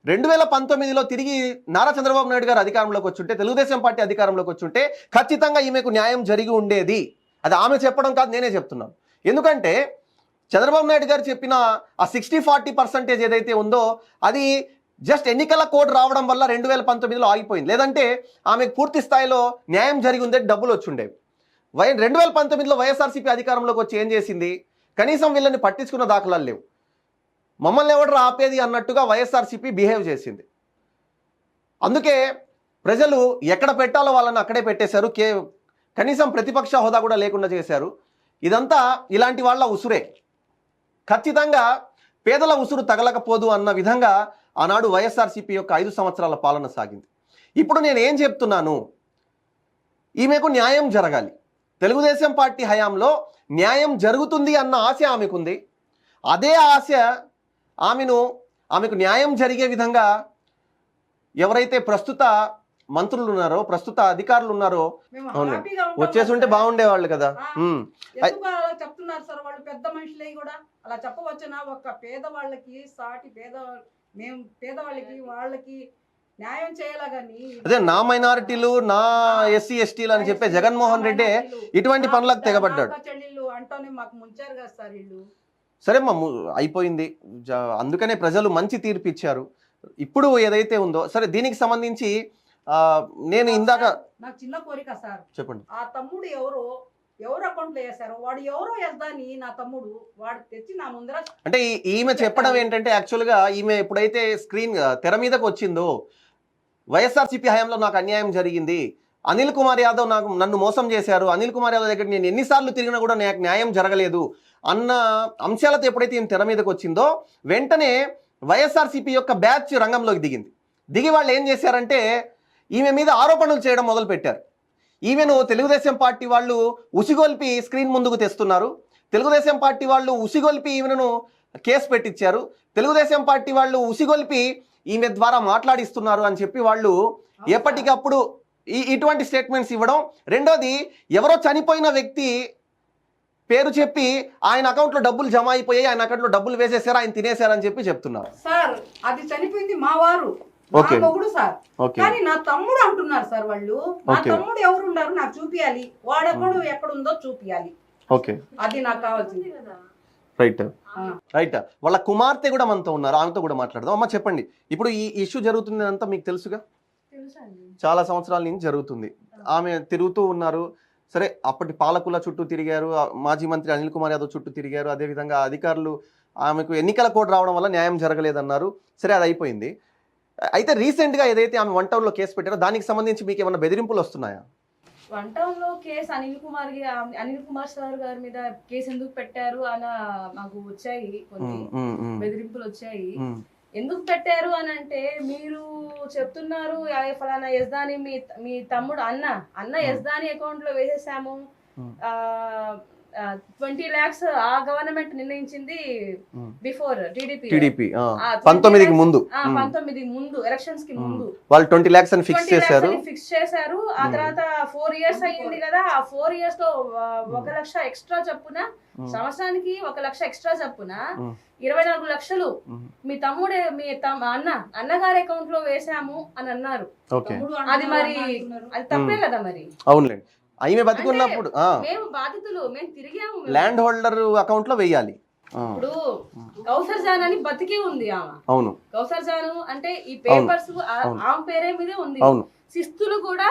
2019లో తిరిగి నారా చంద్రబాబు నాయుడు గారు అధికారంలోకి వచ్చుంటే, తెలుగుదేశం పార్టీ అధికారంలోకి వచ్చుంటే ఖచ్చితంగా ఈమెకు న్యాయం జరిగి ఉండేది. అది ఆమె చెప్పడం కాదు, నేనే చెప్తున్నాను. ఎందుకంటే చంద్రబాబు నాయుడు గారు చెప్పిన ఆ 60-40% ఏదైతే ఉందో అది జస్ట్ ఎన్నికల కోడ్ రావడం వల్ల 2019లో ఆగిపోయింది. లేదంటే ఆమెకు పూర్తి స్థాయిలో న్యాయం జరిగి ఉండే, డబ్బులు వచ్చుండేవి. 2019లో వైఎస్ఆర్సీపీ అధికారంలోకి వచ్చి ఏం చేసింది? కనీసం వీళ్ళని పట్టించుకున్న దాఖలాలు లేవు. మమ్మల్ని ఎవరు ఆపేది అన్నట్టుగా వైఎస్ఆర్సీపీ బిహేవ్ చేసింది. అందుకే ప్రజలు ఎక్కడ పెట్టాలో వాళ్ళని అక్కడే పెట్టేశారు. కనీసం ప్రతిపక్ష హోదా కూడా లేకుండా చేశారు. ఇదంతా ఇలాంటి వాళ్ళ ఉసురే. ఖచ్చితంగా పేదల ఉసురు తగలకపోదు అన్న విధంగా ఆనాడు వైఎస్ఆర్సీపీ యొక్క 5 సంవత్సరాల పాలన సాగింది. ఇప్పుడు నేను ఏం చెప్తున్నాను, ఈమెకు న్యాయం జరగాలి. తెలుగుదేశం పార్టీ హయాంలో న్యాయం జరుగుతుంది అన్న ఆశ ఆమెకుంది. అదే ఆశ ఆమెకు న్యాయం జరిగే విధంగా ఎవరైతే ప్రస్తుత మంత్రులు ఉన్నారో, ప్రస్తుత అధికారులు ఉన్నారో మేము అవునండి. హ్యాపీగా ఉంటాం వచ్చేసి ఉంటే సార్. బాగుండేవాళ్ళు కదా. ఆ, ఎందుకు అలా చెప్తున్నారు సార్? వాళ్ళు పెద్ద మనుషులే కూడా అలా చెప్పవచ్చునా? ఒక పేదవాళ్ళకి సాటి మేము పేదవాళ్ళకి వాళ్ళకి న్యాయం చేయాలా గాని అదే నా మైనారిటీలు, నా ఎస్సీ ఎస్టీలు అని చెప్పే జగన్మోహన్ రెడ్డి ఇటువంటి పనులకు తెగబడ్డాడు. చెల్లెళ్ళు అంటూనే మాకు ముంచారు కదా సార్ వీళ్ళు. సరే అయిపోయింది. అందుకనే ప్రజలు మంచి తీర్పు ఇచ్చారు. ఇప్పుడు ఏదైతే ఉందో సరే, దీనికి సంబంధించి నేను ఇందాక నాకు చిన్న కోరిక సార్, చెప్పండి. ఆ తమ్ముడు ఎవరు అకౌంట్ లో వేసారో వాడు ఎవరో వెళ్దాని నా తమ్ముడు వాడు తెచ్చి నా ముందర అంటే ఈమె చెప్పడం ఏంటంటే, యాక్చువల్గా ఈమె ఎప్పుడైతే స్క్రీన్ తెర మీదకి వచ్చిందో, వైఎస్ఆర్సీపీ హయాంలో నాకు అన్యాయం జరిగింది, అనిల్ కుమార్ యాదవ్ నన్ను మోసం చేశారు, అనిల్ కుమార్ యాదవ్ దగ్గర నేను ఎన్నిసార్లు తిరిగినా కూడా నాకు న్యాయం జరగలేదు అన్న అంశాలతో ఎప్పుడైతే ఈమె తెర మీదకి వచ్చిందో, వెంటనే వైఎస్ఆర్సీపీ యొక్క బ్యాచ్ రంగంలోకి దిగి వాళ్ళు ఏం చేశారంటే ఈమె మీద ఆరోపణలు చేయడం మొదలుపెట్టారు. ఈమెను తెలుగుదేశం పార్టీ వాళ్ళు ఉసిగొల్పి స్క్రీన్ ముందుకు తెస్తున్నారు, తెలుగుదేశం పార్టీ వాళ్ళు ఉసిగొల్పి ఈమెను కేసు పెట్టించారు, తెలుగుదేశం పార్టీ వాళ్ళు ఉసిగొల్పి ఈమె ద్వారా మాట్లాడిస్తున్నారు అని చెప్పి వాళ్ళు ఎప్పటికప్పుడు ఇటువంటి స్టేట్మెంట్స్ ఇవ్వడం. రెండోది, ఎవరో చనిపోయిన వ్యక్తి పేరు చెప్పి ఆయన అకౌంట్లో డబ్బులు జమ అయిపోయాయి, ఆయన అకౌంట్లో డబ్బులు వేసేసారు, ఆయన తినేశారని చెప్పి చెప్తున్నారు. సార్ అది చనిపోయింది మా వారు, మొగుడు సార్, కానీ నా తమ్ముడు అంటున్నారు సార్ వాళ్ళు. నా తమ్ముడు ఎవరు ఉన్నారు నాకు చూపియాలి, వాడెప్పుడు ఎక్కడుందో చూపియాలి. ఓకే, అది నాకు కావాల్సింది. రైట్. వాళ్ళ కుమార్తె కూడా మనతో ఉన్నారు, ఆమెతో కూడా మాట్లాడదాం. అమ్మ చెప్పండి, ఇప్పుడు ఈ ఇష్యూ జరుగుతుంది అంతా మీకు తెలుసుగా, చాలా సంవత్సరాల నుంచి జరుగుతుంది. ఆమె తిరుగుతూ ఉన్నారు. సరే, అప్పటి పాలకుల చుట్టూ తిరిగారు, మాజీ మంత్రి అనిల్ కుమార్ యాదవ్ చుట్టూ తిరిగారు, అదేవిధంగా అధికారులు ఆమెకు ఎన్నికల కోడ్ రావడం వల్ల న్యాయం జరగలేదన్నారు. సరే, అది అయిపోయింది. అయితే రీసెంట్గా ఏదైతే ఆమె 1 టౌన్లో కేసు పెట్టారో దానికి సంబంధించి మీకు ఏమైనా బెదిరింపులు వస్తున్నాయా? 1 టౌన్లో కేసు అనిల్ కుమార్ సార్ గారి మీద కేసు ఎందుకు పెట్టారు అన్న మాకు వచ్చాయి, కొన్ని బెదిరింపులు వచ్చాయి. ఎందుకు పెట్టారు అని అంటే, మీరు చెప్తున్నారు ఫలానా యజ్దాని మీ తమ్ముడు అన్న యజ్దాని అకౌంట్ లో వేసేసాము, 20 lakhs ఆ గవర్నమెంట్ నిర్ణయించింది బిఫోర్ టీడీపీ 19 ముందు ఎలక్షన్స్ కి ముందు వాళ్ళు 20 lakhs అని ఫిక్స్ చేశారు. ఆ తర్వాత 4 years అయ్యింది కదా, ఆ 4 years లో 1 లక్ష ఎక్స్ట్రా చొప్పున, సంవత్సరానికి 1 లక్ష ఎక్స్ట్రా చొప్పున 24 లక్షలు మీ తమ్ముడే అన్నగారి అకౌంట్ లో వేసాము అని అన్నారు. అది మరి అది తప్పే కదా మరి. అవునులేండి, ఆమె బతికున్నప్పుడు మేము బాధితులు, మేము తిరిగాము, ల్యాండ్ హోల్డర్ అకౌంట్ లో వేయాలి. ఇప్పుడు కౌసర్ జాన్ అని బతికి ఉంది ఆమె. అవును, కౌసర్ జాన్ అంటే ఈ పేపర్స్ ఆమె పేరే మీదే ఉంది, శిస్తులు కూడా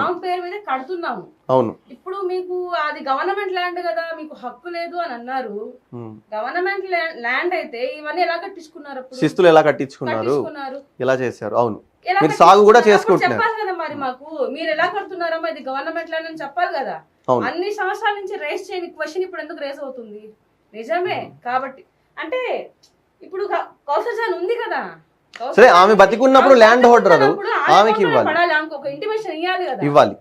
ఆమె పేరు మీద కడుతున్నాము. అవును, ఇప్పుడు మీకు అది గవర్నమెంట్ ల్యాండ్ కదా, మీకు హక్కు లేదు అని అన్నారు. గవర్నమెంట్ ల్యాండ్ అయితే ఇవన్నీ ఎలా కట్టించుకున్నారు? శిస్తులు ఎలా కట్టించుకున్నారు, ఎలా చేశారు? అవును, మీరు సాగు కూడా చేసుకుంటున్నారు. చెప్పాలి కదా మరి మాకు, మీరు ఎలా కడుతున్నారమ్మా, ఇది గవర్నమెంట్ ల్యాండ్ అని చెప్పాలి కదా. అన్ని సంవత్సరాల నుంచి రేస్ చేయని క్వశ్చన్ ఇప్పుడు ఎందుకు రేస్ అవుతుంది? నిజమే కాబట్టి అంటే ఇప్పుడు కౌసర్ జాన్ ఉంది కదా, సరే ఆమె బతికున్నప్పుడు ల్యాండ్ హోల్డర్ ఆమెకి ఇవ్వాలి, ఆమెకు ఒక ఇంటిమేషన్ ఇవ్వాలి కదా, ఇవ్వాలి.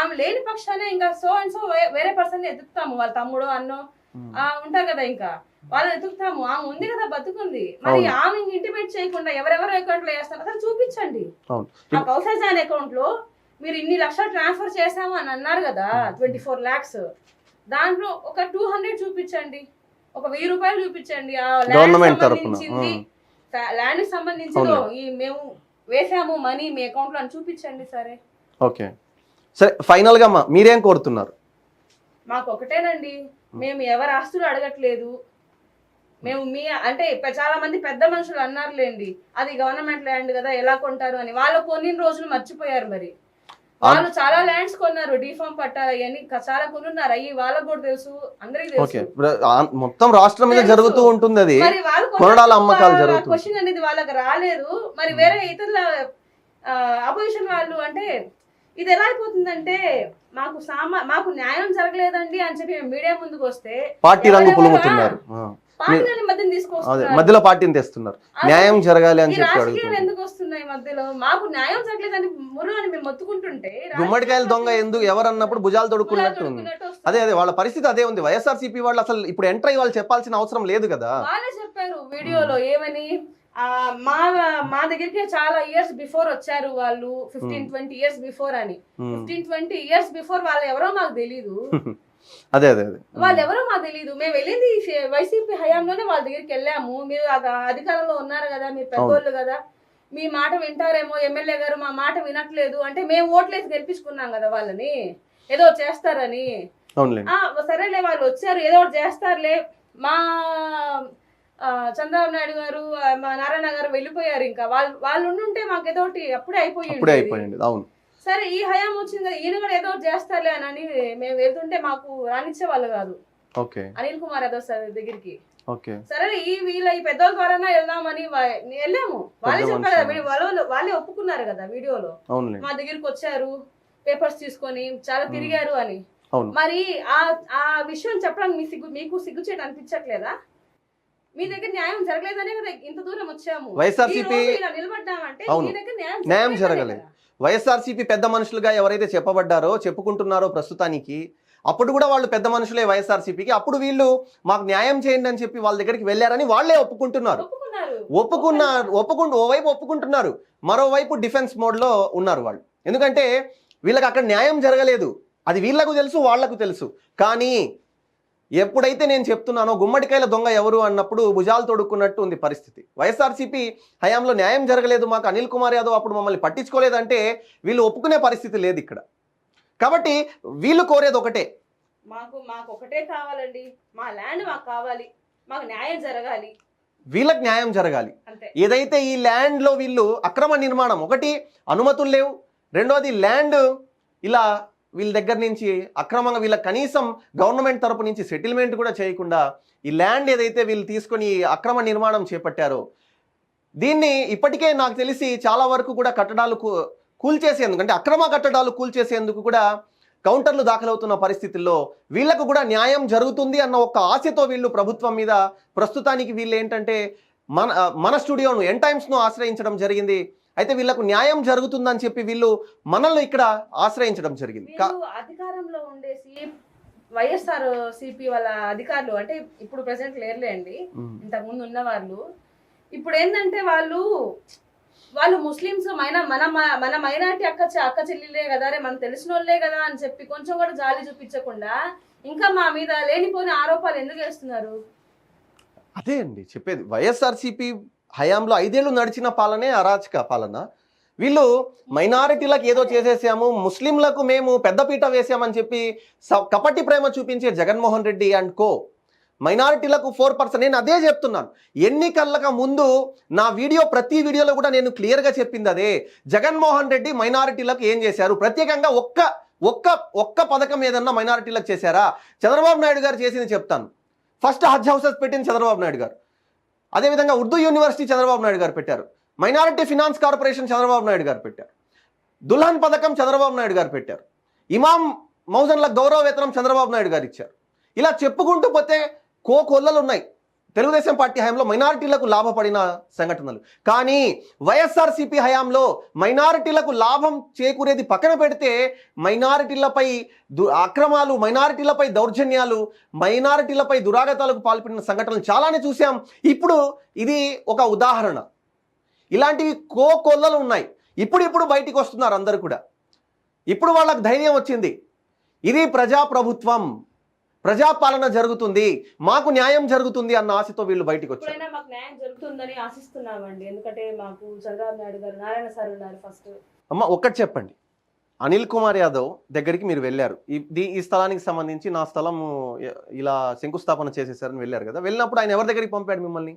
ఆమె లేని పక్షానే ఇంకా సో అండ్ సో వేరే పర్సన్ ఎదుగుతాము, వాళ్ళ తమ్ముడు అన్నో ఉంటారు కదా, ఇంకా వాళ్ళు ఎదుగుతాము. ఆమె ఉంది కదా, బతుకుంది, మరి ఆమె ఇంటిమేట్ చేయకుండా ఎవరెవరు అకౌంట్ లో వేస్తారు అసలు చూపించండి. ఆ కౌసర్ జాన్ అకౌంట్ లో మీరు ఇన్ని లక్షలు ట్రాన్స్ఫర్ చేసాము అని అన్నారు కదా, 24 lakhs, దాంట్లో ఒక 200 చూపించండి, ఒక 1000 రూపాయలు చూపించండి. ఆ ల్యాండ్ కి సంబంధించి మేము వేసాము మనీ మీ అకౌంట్ లో అని చూపించండి. సరే, ఓకే, సరే, ఫైనల్ గా మీరేం కోరుతున్నారు? మాకు ఒకటేనండి, మేము ఎవరి ఆస్తులు అడగట్లేదు. మేము అంటే చాలా మంది పెద్ద మనుషులు అన్నారులేండి, అది గవర్నమెంట్ ల్యాండ్ కదా ఎలా కొంటారు అని. వాళ్ళు కొన్ని రోజులు మర్చిపోయారు. మరి వాళ్ళు చాలా ల్యాండ్స్ కొన్నారు, డిఫామ్ పట్టాలు అవన్నీ చాలా కొనున్నారు, అయ్యి వాళ్ళకు కూడా తెలుసు, అందరికి తెలుసు. మొత్తం రాష్ట్రం మీద జరుగుతూ ఉంటుంది అది, మరి వాళ్ళు క్వశ్చన్ అనేది వాళ్ళకి రాలేదు. మరి వేరే ఇతరుల అపోజిషన్ వాళ్ళు అంటే ఇది ఎలా అయిపోతుందంటే, మాకు న్యాయం జరగలేదండి అని చెప్పి మీడియా ముందుకు వస్తే పార్టీ రంగు పులుముతున్నారు, మధ్యలో పార్టీని తెస్తున్నారు, న్యాయం జరగాలి అని చెప్పి ఎందుకు వస్తున్నాయి మధ్యలో? మాకు న్యాయం జరగలేదని ముర్రు అని మేము మొత్తుకుంటుంటే గుమ్మడికాయల దొంగ ఎందుకు ఎవరన్నప్పుడు భుజాలు తొడుక్కున్నట్టు ఉంది. అదే వాళ్ళ పరిస్థితి అదే ఉంది. వైఎస్ఆర్సీపీ వాళ్ళు అసలు ఇప్పుడు ఎంటర్ అయ్యి వాళ్ళు చెప్పాల్సిన అవసరం లేదు కదా. వాళ్ళే చెప్పారు వీడియోలో ఏమని, మా మా దగ్గరికి చాలా ఇయర్స్ బిఫోర్ వచ్చారు వాళ్ళు, 15-20 ఇయర్స్ బిఫోర్ అని. 15-20 ఇయర్స్ బిఫోర్ వాళ్ళు ఎవరో మాకు తెలీదు. అదే అదే అదే వాళ్ళు ఎవరో మాకు తెలీదు. మేము వెళ్ళింది వైసీపీ హయాంలోనే వాళ్ళ దగ్గరికి వెళ్ళాము. మీరు అధికారంలో ఉన్నారు కదా, మీరు పెద్దోళ్ళు కదా, మీ మాట వింటారేమో, ఎమ్మెల్యే గారు మా మాట వినట్లేదు అంటే మేము ఓట్లేసి గెలిపించుకున్నాం కదా వాళ్ళని, ఏదో చేస్తారని. సరేలే వాళ్ళు వచ్చారు, ఏదో ఒకటి చేస్తారులే. మా చంద్రబాబు నాయుడు గారు, మా నారాయణ గారు వెళ్ళిపోయారు. ఇంకా వాళ్ళు ఉండుంటే మాకు ఏదో ఒకటి అప్పుడే అయిపోయింది. అవును, సరే ఈ హయాం వచ్చింది కదా, ఈయన కూడా ఏదో ఒకటి చేస్తారులే అని మేము వెళ్తుంటే మాకు రానిచ్చే వాళ్ళు కాదు అనిల్ కుమార్ యాదవ్ సార్ దగ్గరికి. సరే వీళ్ళ ఈ పెద్దోళ్ళ ద్వారానే వెళ్దామని వెళ్ళాము. వాళ్ళే చెప్పారు కదా, వాళ్ళే ఒప్పుకున్నారు కదా వీడియోలో. మా దగ్గరికి వచ్చారు పేపర్స్ తీసుకొని, చాలా తిరిగారు అని. మరి ఆ విషయం చెప్పడానికి మీకు సిగ్గుచేట అనిపించట్లేదా? మీ దగ్గర న్యాయం జరగలేదనే కదా ఇంత దూరం వచ్చాము. వైఎస్ఆర్సీపీ నిలబడ్డామంటే మీ దగ్గర న్యాయం జరగలేదు. వైఎస్ఆర్సీపీ పెద్ద మనుషులుగా ఎవరైతే చెప్పుకుంటున్నారో ప్రస్తుతానికి, అప్పుడు కూడా వాళ్ళు పెద్ద మనుషులే వైఎస్ఆర్సీపీకి. అప్పుడు వీళ్ళు మాకు న్యాయం చేయండి అని చెప్పి వాళ్ళ దగ్గరికి వెళ్ళారని వాళ్ళే ఒప్పుకుంటున్నారు. ఓవైపు ఒప్పుకుంటున్నారు, మరోవైపు డిఫెన్స్ మోడ్ లో ఉన్నారు వాళ్ళు. ఎందుకంటే వీళ్ళకి అక్కడ న్యాయం జరగలేదు, అది వీళ్ళకు తెలుసు, వాళ్లకు తెలుసు. కానీ ఎప్పుడైతే నేను చెప్తున్నానో గుమ్మడికాయల దొంగ ఎవరు అన్నప్పుడు భుజాలు తొడుక్కున్నట్టు ఉంది పరిస్థితి. వైఎస్ఆర్సీపీ హయాంలో న్యాయం జరగలేదు, మాకు అనిల్ కుమార్ యాదవ్ అప్పుడు మమ్మల్ని పట్టించుకోలేదంటే వీళ్ళు ఒప్పుకునే పరిస్థితి లేదు ఇక్కడ. కాబట్టి వీళ్ళు కోరేది ఒకటే, మాకు ఒకటే కావాలండి, మా ల్యాండ్ మాకు కావాలి, మాకు న్యాయం జరగాలి, వీళ్ళకి న్యాయం జరగాలి. ఏదైతే ఈ ల్యాండ్ లో వీళ్ళు అక్రమ నిర్మాణం, ఒకటి అనుమతులు లేవు, రెండోది ల్యాండ్ ఇలా వీళ్ళ దగ్గర నుంచి అక్రమంగా వీళ్ళ కనీసం గవర్నమెంట్ తరపు నుంచి సెటిల్మెంట్ కూడా చేయకుండా ఈ ల్యాండ్ ఏదైతే వీళ్ళు తీసుకొని అక్రమ నిర్మాణం చేపట్టారో దీన్ని ఇప్పటికే నాకు తెలిసి చాలా వరకు కూడా కట్టడాలు కూల్చేసేందుకు, అంటే అక్రమ కట్టడాలు కూల్చేసేందుకు కూడా కౌంటర్లు దాఖలవుతున్న పరిస్థితుల్లో వీళ్లకు కూడా న్యాయం జరుగుతుంది అన్న ఒక ఆశతో వీళ్ళు ప్రభుత్వం మీద ప్రస్తుతానికి వీళ్ళు ఏంటంటే మన స్టూడియోను ఎన్ టైమ్స్ను ఆశ్రయించడం జరిగింది. అయితే వీళ్ళకు న్యాయం జరుగుతుందని చెప్పి వీళ్ళు మనల్ని ఇక్కడ ఆశ్రయించడం జరిగింది. అధికారంలో ఉండేసి వైఎస్ఆర్ సిపి వాళ్ళ అధికారులు, అంటే ఇప్పుడు ప్రెసెంట్ లేరులే అండి, ఇంతకు ముందు ఉన్న వాళ్ళు, ఇప్పుడు ఏంటంటే వాళ్ళు ముస్లిమ్స్ మన మైనారిటీ అక్క చెల్లిలే కదా, రే మనకు తెలిసిన వాళ్ళే కదా అని చెప్పి కొంచెం కూడా జాలి చూపించకుండా ఇంకా మా మీద లేనిపోని ఆరోపాలు ఎందుకు వేస్తున్నారు? అదే అండి చెప్పేది. వైఎస్ఆర్సీపీ హయాంలో 5 ఏళ్ళు నడిచిన పాలనే అరాచక పాలన. వీళ్ళు మైనారిటీలకు ఏదో చేసేసాము, ముస్లింలకు మేము పెద్దపీట వేసామని చెప్పి కపటి ప్రేమ చూపించే జగన్మోహన్ రెడ్డి అండ్ కో మైనారిటీలకు 4%. నేను అదే చెప్తున్నాను, ఎన్నికలకు ముందు నా ప్రతి వీడియోలో కూడా నేను క్లియర్గా చెప్పింది అదే. జగన్మోహన్ రెడ్డి మైనారిటీలకు ఏం చేశారు? ప్రత్యేకంగా ఒక్క పథకం ఏదన్నా మైనారిటీలకు చేశారా? చంద్రబాబు నాయుడు గారు చేసింది చెప్తాను. ఫస్ట్ హజ్ హౌసెస్ పెట్టింది చంద్రబాబు నాయుడు గారు, అదేవిధంగా ఉర్దూ యూనివర్సిటీ చంద్రబాబు నాయుడు గారు పెట్టారు, minority finance corporation Chandrababu Naidu గారు పెట్టారు, దుల్హన్ పథకం చంద్రబాబు నాయుడు గారు పెట్టారు, ఇమాం మౌజన్ల గౌరవ వేతనం చంద్రబాబు నాయుడు గారు ఇచ్చారు. ఇలా చెప్పుకుంటూ పోతే కోకొల్లలు ఉన్నాయి తెలుగుదేశం పార్టీ హయాంలో మైనారిటీలకు లాభపడిన సంఘటనలు. కానీ వైఎస్ఆర్సీపీ హయాంలో మైనారిటీలకు లాభం చేకూరేది పక్కన పెడితే మైనారిటీలపై అక్రమాలు, మైనారిటీలపై దౌర్జన్యాలు, మైనారిటీలపై దురాగతాలకు పాల్పడిన సంఘటనలు చాలానే చూసాం. ఇప్పుడు ఇది ఒక ఉదాహరణ. ఇలాంటివి కోకొల్లలు ఉన్నాయి. ఇప్పుడు బయటికి వస్తున్నారు అందరూ కూడా. ఇప్పుడు వాళ్ళకు ధైర్యం వచ్చింది, ఇది ప్రజాప్రభుత్వం, ప్రజాపాలన జరుగుతుంది, మాకు న్యాయం జరుగుతుంది అన్న ఆశతో వీళ్ళు బయటకు వచ్చారు. మాకు న్యాయం జరుగుతుందని ఆశిస్తున్నామండి. ఎందుకంటే మాకు చంద్రబాబు నాయుడు గారు, నారాయణ సార్ ఉన్నారు. ఫస్ట్ అమ్మ ఒక్కటి చెప్పండి, అనిల్ కుమార్ యాదవ్ దగ్గరికి మీరు వెళ్ళారు, ఈ స్థలానికి సంబంధించి నా స్థలం ఇలా శంకుస్థాపన చేసేసారని వెళ్ళారు కదా, వెళ్ళినప్పుడు ఆయన ఎవరి దగ్గరికి పంపాడు మిమ్మల్ని?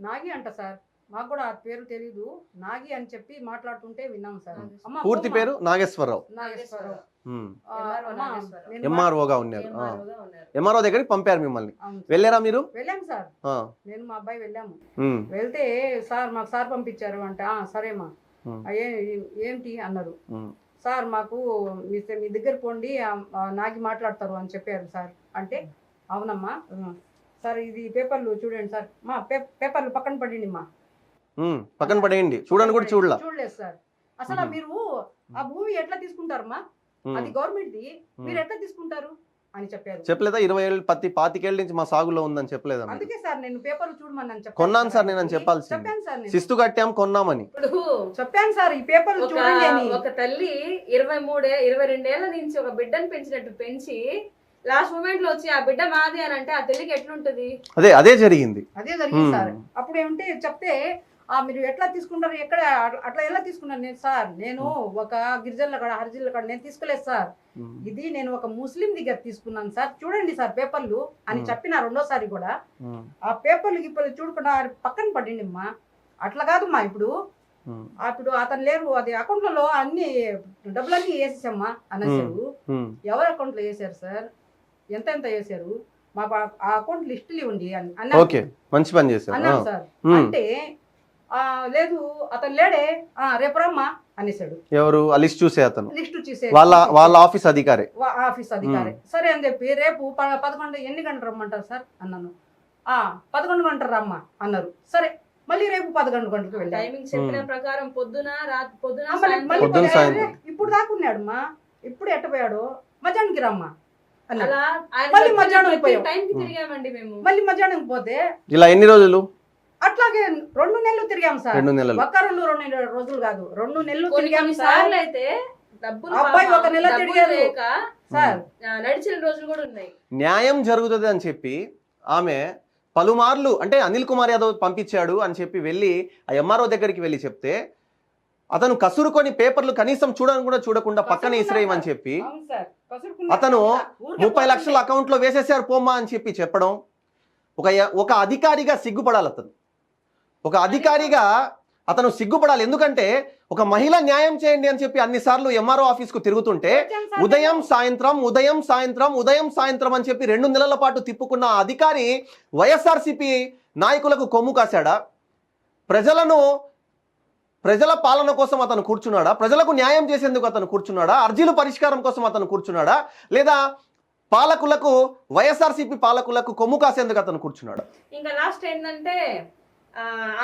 నాగి అంట సార్, మాకు కూడా ఆ పేరు తెలీదు, నాగి అని చెప్పి మాట్లాడుతుంటే విన్నాం సార్. పూర్తి పేరు నాగేశ్వరరావు, ఎంఆర్ఓగా ఉన్నారు. ఎంఆర్ఓ దగ్గరికి పంపారు మిమ్మల్ని, వెళ్ళారా మీరు? వెళ్ళాము సార్, నేను మా అబ్బాయి వెళ్ళాము. వెళ్తే సార్ మాకు సార్ పంపించారు అంటే సరేమా ఏంటి అన్నారు. సార్ మాకు మీ దగ్గర పోండి, నాగి మాట్లాడతారు అని చెప్పారు సార్. అంటే అవునమ్మా సార్, ఇది పేపర్లు చూడండి సార్, మా పేపర్లు పక్కన పడండి మా పక్కన పడేయండి, చూడండి కూడా చూడలేదు సార్. అసలు మీరు ఆ భూమి ఎట్లా తీసుకుంటారమ్మా? అది గవర్నమెంట్ ది, మీరు ఎట్లా తీసుకుంటారు? అని చెప్పారు. చెప్పలేదా 20 ఏళ్ళు 25 ఏళ్ళ నుంచి మా సాగులో ఉందని చెప్పలేదా? అందుకే సార్ నేను పేపర్లు చూడమని చెప్పాను. కొన్నాను సార్ నేను అని చెప్పాల్సింది. చెప్పాను సార్ నేను. శిస్తు కట్టాం కొన్నామని ఇప్పుడు చెప్పాను సార్ ఈ పేపర్లు చూడండి అని. ఒక తల్లి 22 ఏళ్ల నుంచి ఒక బిడ్డను పెంచినట్టు పెంచి లాస్ట్ మూమెంట్ లో వచ్చి ఆ బిడ్డ మాది అని అంటే ఆ తల్లికి ఎట్లుంటది? అదే జరిగింది. అదే జరిగింది సార్. అప్పుడు ఏమంటే చెప్తే మీరు ఎట్లా తీసుకుంటారు, ఎక్కడ అట్లా ఎలా తీసుకున్నాను నేను సార్, నేను ఒక గిరిజనుల కాడ హరిజనుల కాడ నేను తీసుకోలేదు సార్, ఇది నేను ఒక ముస్లిం దగ్గర తీసుకున్నాను సార్, చూడండి సార్ పేపర్లు అని చెప్పిన రెండోసారి కూడా. ఆ పేపర్లు గిప్పర్లు చూడకుండా పక్కన పడింది అమ్మా. అట్లా కాదమ్మా, ఇప్పుడు అతను లేరు, అది అకౌంట్లలో అన్ని డబ్బులన్నీ వేసేసమ్మా అనేసారు. ఎవరు అకౌంట్ లో వేసారు సార్, ఎంత వేసారు, మాకు ఆ అకౌంట్ లిస్టులు ఇవ్వండి అని ఓకే, మంచి పని చేశారు అన్నాను సార్. అంటే లేదు అతను లేడే, రేపు రమ్మా అనేసాడు. ఎవరు ఆ లిస్ట్ చూసే అతను? లిస్ట్ చూసే వాళ్ళ ఆఫీస్ అధికారి. సరే అని చెప్పి రేపు 11 ఎన్ని గంటలు రమ్మంటారు సార్ అన్నాను. 11 గంటలు రమ్మా అన్నారు. సరే మళ్ళీ రేపు 11 గంటలకు వెళ్ళాను. టైమింగ్ చెప్పిన ప్రకారం పొద్దున సాయంత్రం. ఇప్పుడు దాకా ఉన్నాడు మా, ఇప్పుడు ఎట్టపోయాడు, మధ్యాహ్నానికి రమ్మా అన్నాడు. ఆయన మళ్ళీ మధ్యాహ్నం పోయాం. టైంకి తిరిగామండి మేము. మళ్ళీ మధ్యాహ్నం పోతే ఇలా ఎన్ని రోజులు? అట్లాగే 2 నెలలు తిరిగాం సార్. 2 నెలలు. ఒక్క 2 రోజులు కాదు, 2 నెలలు తిరిగాం సార్. సార్లు అయితే డబ్బులు అబ్బాయి 1 నెల తిరిగారు సార్. నడిచిన రోజులు కూడా ఉన్నాయి. న్యాయం జరుగుతుంది అని చెప్పి ఆమె పలుమార్లు, అంటే అనిల్ కుమార్ యాదవ్ పంపించాడు అని చెప్పి వెళ్ళి ఆ ఎంఆర్ఓ దగ్గరికి వెళ్ళి చెప్తే అతను కసురుకొని పేపర్లు కనీసం చూడకుండా పక్కన ఇసిరేయమని చెప్పి అతను 30 లక్షల అకౌంట్ లో వేసేసారు పోమ్మా అని చెప్పి చెప్పడం. ఒక అధికారిగా సిగ్గుపడాలి అతను. ఒక అధికారిగా అతను సిగ్గుపడాలి. ఎందుకంటే ఒక మహిళ న్యాయం చేయండి అని చెప్పి అన్నిసార్లు ఎంఆర్ఓ ఆఫీస్ కు తిరుగుతుంటే ఉదయం సాయంత్రం అని చెప్పి 2 నెలల పాటు తిప్పుకున్న అధికారి వైఎస్ఆర్సీపీ నాయకులకు కొమ్ము కాశాడా? ప్రజల పాలన కోసం అతను కూర్చున్నాడా? ప్రజలకు న్యాయం చేసేందుకు అతను కూర్చున్నాడా? అర్జీలు పరిష్కారం కోసం అతను కూర్చున్నాడా? లేదా పాలకులకు, వైఎస్ఆర్సీపీ పాలకులకు కొమ్ము కాసేందుకు అతను కూర్చున్నాడా? ఇంకా లాస్ట్ ఏంటంటే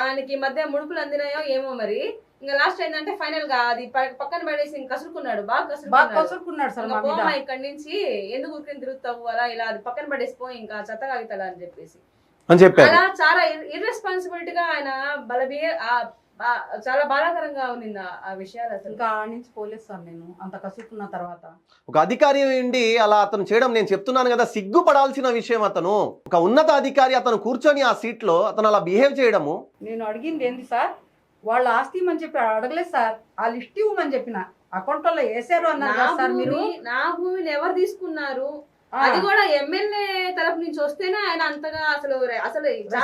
ఆయనకి మధ్య ముడుపులు అందినాయో ఏమో మరి. ఇంకా లాస్ట్ ఏంటంటే ఫైనల్ గా అది పక్కన పడేసి ఇంకా కసురుకున్నాడు, బాగా కసురుకున్నాడు సార్. ఇక్కడి నుంచి ఎందుకు ఊరికని తిరుగుతావు అలా ఇలా అది పక్కన పడేసిపో, ఇంకా చెత్త కాగితాలు అని చెప్పేసి అలా చాలా ఇర్రెస్పాన్సిబిలిటీగా ఆయన చాలా బాధాకరంగా ఉంది ఆ విషయాలు. అసలు ఇంకా నుంచి పోలేదు సార్ నేను అంత కసురుకున్న తర్వాత. ఒక అధికారి ఉండి అలా అతను చేయడం, నేను చెప్తున్నాను కదా, సిగ్గుపడాల్సిన విషయం. అతను ఒక ఉన్నత అధికారి, అతను కూర్చొని ఆ సీట్ లో అతను అలా బిహేవ్ చేయడము. నేను అడిగింది ఏంది సార్, వాళ్ళ ఆస్తి ఇవ్వమని చెప్పి అడగలేదు సార్, ఆ లిస్ట్ ఇవ్వమని చెప్పిన అకౌంట్ లో వేసారు అన్నారు సార్. మీరు నా భూమిని ఎవరు తీసుకున్నారు, అది కూడా ఎమ్మెల్యే తరఫు నుంచి వస్తేనే ఆయన అంతగా అసలు చేశాడు.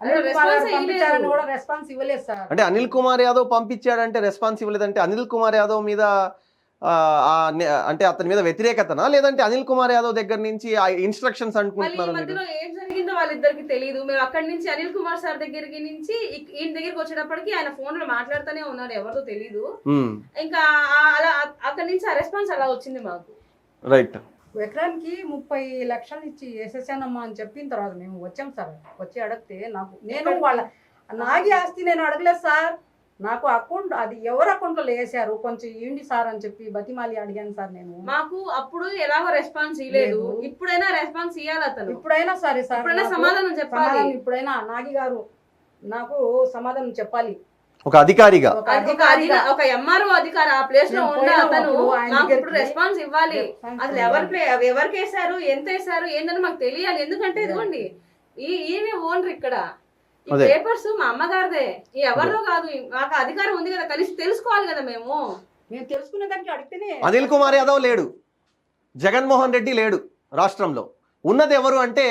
ఆయన రెస్పాన్స్ ఇవ్వలేదు సార్. అంటే అనిల్ కుమార్ యాదవ్ పంపించాడంటే రెస్పాన్స్ ఇవ్వలేదంటే అనిల్ కుమార్ యాదవ్ మీద అంటే అతని మీద వ్యతిరేకతనా, లేదంటే అనిల్ కుమార్ యాదవ్ దగ్గర నుంచి ఆ ఇన్స్ట్రక్షన్స్ అనుకుంటున్నారు? మధ్యలో ఏం జరిగిందో వాళ్ళిద్దరికి తెలియదు. మేము అక్కడి నుంచి అనిల్ కుమార్ సార్ దగ్గరికి నుంచి ఈయన దగ్గరికి వచ్చేటప్పటికి ఆయన ఫోన్ లో మాట్లాడుతూనే ఉన్నారు, ఎవరితో తెలీదు. ఇంకా అలా అక్కడి నుంచి ఆ రెస్పాన్స్ అలా వచ్చింది మాకు. రైట్. ఎకరానికి 30 లక్షలు ఇచ్చి వేసేసానమ్మా అని చెప్పిన తర్వాత మేము వచ్చాం సార్. వచ్చి అడిగితే నేను వాళ్ళ నాగి ఆస్తి నేను అడగలేదు సార్, నాకు అకౌంట్ అది ఎవరు అకౌంట్ లో వేసారు కొంచెం ఏంటి సార్ అని చెప్పి బతిమాలి అడిగాను సార్. నేను మాకు అప్పుడు ఎలాగో రెస్పాన్స్ ఇవ్వలేదు, ఇప్పుడైనా రెస్పాన్స్ ఇవ్వాలి అతను. ఇప్పుడైనా సరే సార్, సమాధానం చెప్పాలి. ఇప్పుడైనా నాగి గారు నాకు సమాధానం చెప్పాలి. ఒక అధికారిగా, ఒక ఎంఆర్ఓ అధికారి ఆ ప్లేస్ లో ఉన్న అతను నాకు ఇప్పుడు రెస్పాన్స్ ఇవ్వాలి. అసలు ఎవరికి వేసారు, ఎంత వేసారు ఏందని మాకు తెలియాలి. ఎందుకంటే ఇదిగోండి ఈమె ఓనర్ ఇక్కడ, ఈ పేపర్స్ మా అమ్మగారిదే, ఎవరిలో కాదు. మాకు అధికారం ఉంది కదా, కలిసి తెలుసుకోవాలి కదా. మేము తెలుసుకునే దానికి అడిగితేనే. అనిల్ కుమార్ యాదవ్ లేడు, జగన్మోహన్ రెడ్డి లేడు, రాష్ట్రంలో ఉన్నది ఎవరు అంటే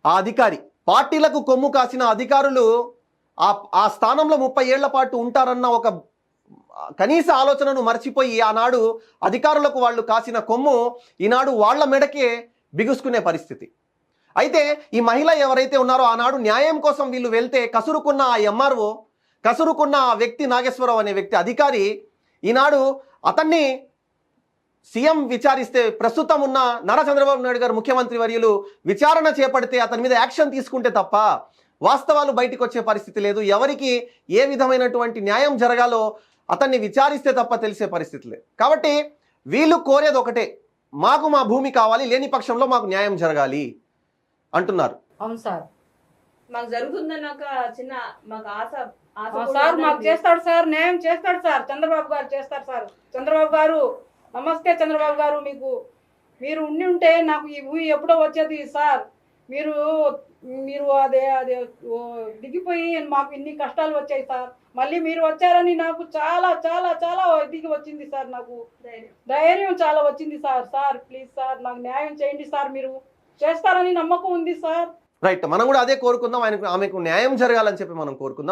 ఆ అధికారి. పార్టీలకు కొమ్ము కాసిన అధికారులు ఆ స్థానంలో 30 ఏళ్ల పాటు ఉంటారన్న ఒక కనీస ఆలోచనను మర్చిపోయి ఆనాడు అధికారులకు వాళ్ళు కాసిన కొమ్ము ఈనాడు వాళ్ల మెడకే బిగుసుకునే పరిస్థితి. అయితే ఈ మహిళ ఎవరైతే ఉన్నారో ఆనాడు న్యాయం కోసం వీళ్ళు వెళ్తే కసురుకున్న ఆ ఎంఆర్ఓ, కసురుకున్న ఆ వ్యక్తి నాగేశ్వరరావు అనే వ్యక్తి అధికారి ఈనాడు అతన్ని సీఎం విచారిస్తే, ప్రస్తుతం ఉన్న నారా చంద్రబాబు నాయుడు గారు ముఖ్యమంత్రి వర్యులు విచారణ చేపడితే అతని మీద యాక్షన్ తీసుకుంటే తప్ప వాస్తవాలు బయటకు వచ్చే పరిస్థితి లేదు. ఎవరికి ఏ విధమైనటువంటి న్యాయం జరగాలో అతన్ని విచారిస్తే తప్ప తెలిసే పరిస్థితి లేదు. కాబట్టి వీళ్ళు కోరేది ఒకటే, మాకు మా భూమి కావాలి, లేని పక్షంలో మాకు న్యాయం జరగాలి అంటున్నారు. అవును సార్. మాకు జరుగుతుందన్న ఒక చిన్న మాకు ఆశ సార్ మాకు చేస్తాడు సార్, న్యాయం చేస్తాడు సార్. చంద్రబాబు గారు చేస్తారు సార్. చంద్రబాబు గారు నమస్తే. చంద్రబాబు గారు మీరు ఉండి ఉంటే నాకు ఈ ఊయి ఎప్పుడో వచ్చేది సార్. మీరు అదే దిగిపోయి మాకు ఇన్ని కష్టాలు వచ్చాయి సార్. మళ్ళీ మీరు వచ్చారని నాకు చాలా చాలా చాలా దిగి వచ్చింది సార్. నాకు ధైర్యం చాలా వచ్చింది సార్. సార్ ప్లీజ్ సార్ నాకు న్యాయం చేయండి సార్. మీరు చేస్తారని నమ్మకం ఉంది సార్. రైట్, మనం కూడా అదే కోరుకుందాం. ఆమెకు న్యాయం జరగాలని చెప్పి మనం కోరుకుందాం.